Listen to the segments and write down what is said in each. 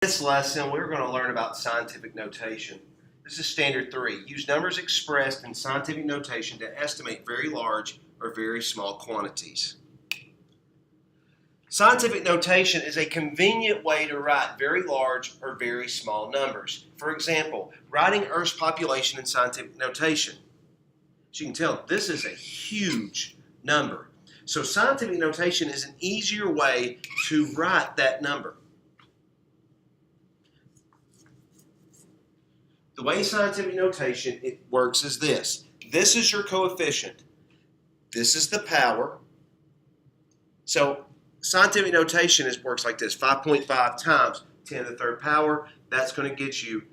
This lesson, we're going to learn about scientific notation. This is standard 3. Use numbers expressed in scientific notation to estimate very large or very small quantities. Scientific notation is a convenient way to write very large or very small numbers. For example, writing Earth's population in scientific notation. As you can tell, this is a huge number. So scientific notation is an easier way to write that number. The way scientific notation works is this. This is your coefficient. This is the power. So scientific notation works like this. 5.5 times 10 to the third power. That's going to get you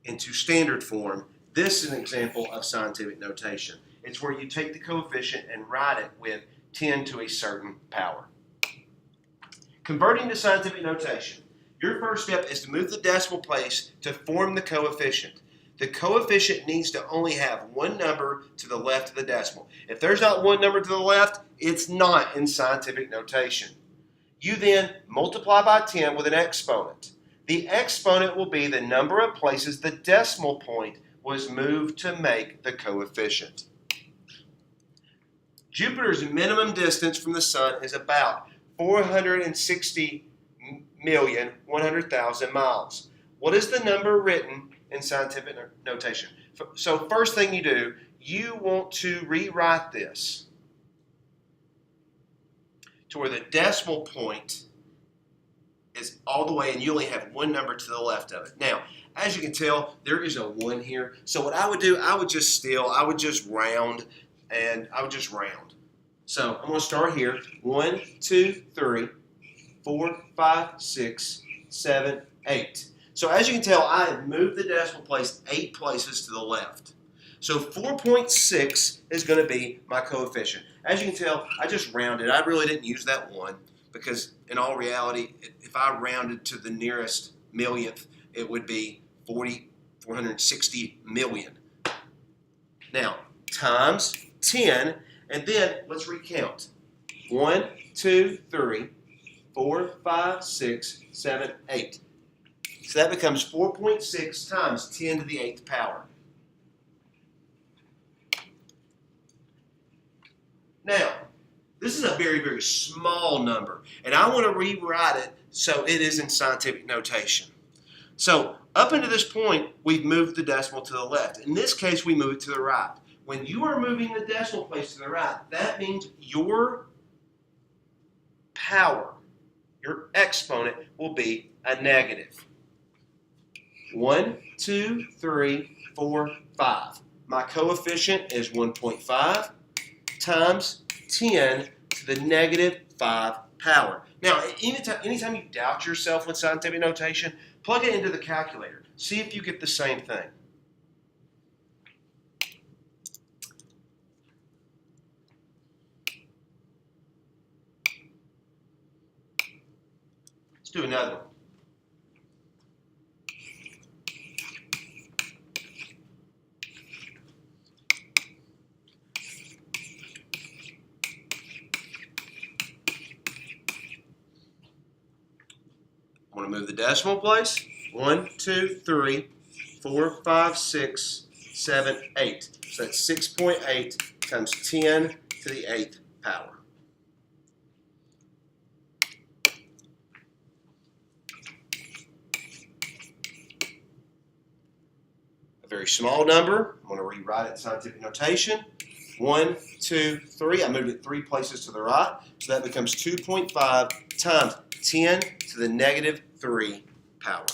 into standard form. This is an example of scientific notation. It's where you take the coefficient and write it with 10 to a certain power. Converting to scientific notation. Your first step is to move the decimal place to form the coefficient. The coefficient needs to only have one number to the left of the decimal. If there's not one number to the left, it's not in scientific notation. You then multiply by 10 with an exponent. The exponent will be the number of places the decimal point was moved to make the coefficient. Jupiter's minimum distance from the Sun is about 460,100,000 miles. What is the number written in scientific notation? So first thing you do, you want to rewrite this to where the decimal point is all the way and you only have one number to the left of it. Now, as you can tell, there is a 1 here. So what I would do, I would just round, and I would just round. So I'm going to start here. 1, 2, 3, 4, 5, 6, 7, 8. So as you can tell, I have moved the decimal place 8 places to the left. So 4.6 is going to be my coefficient. As you can tell, I just rounded. I really didn't use that 1 because in all reality, if I rounded to the nearest millionth, it would be 460 million. Now, times 10, and then let's recount. 1, 2, 3, 4, 5, 6, 7, 8. So that becomes 4.6 times 10 to the 8th power. Now, this is a very, very small number, and I want to rewrite it so it is in scientific notation. So up until this point, we've moved the decimal to the left. In this case, we move it to the right. When you are moving the decimal place to the right, that means your power, your exponent, will be a negative. 1, 2, 3, 4, 5. My coefficient is 1.5 times 10 to the negative 5 power. Now, anytime you doubt yourself with scientific notation, plug it into the calculator. See if you get the same thing. Let's do another one. I want to move the decimal place. 1, 2, 3, 4, 5, 6, 7, 8. So that's 6.8 times 10 to the 8th power. A very small number. I'm going to rewrite it in scientific notation. 1, 2, 3. I moved it 3 places to the right. So that becomes 2.5 times 10 to the negative 3 power.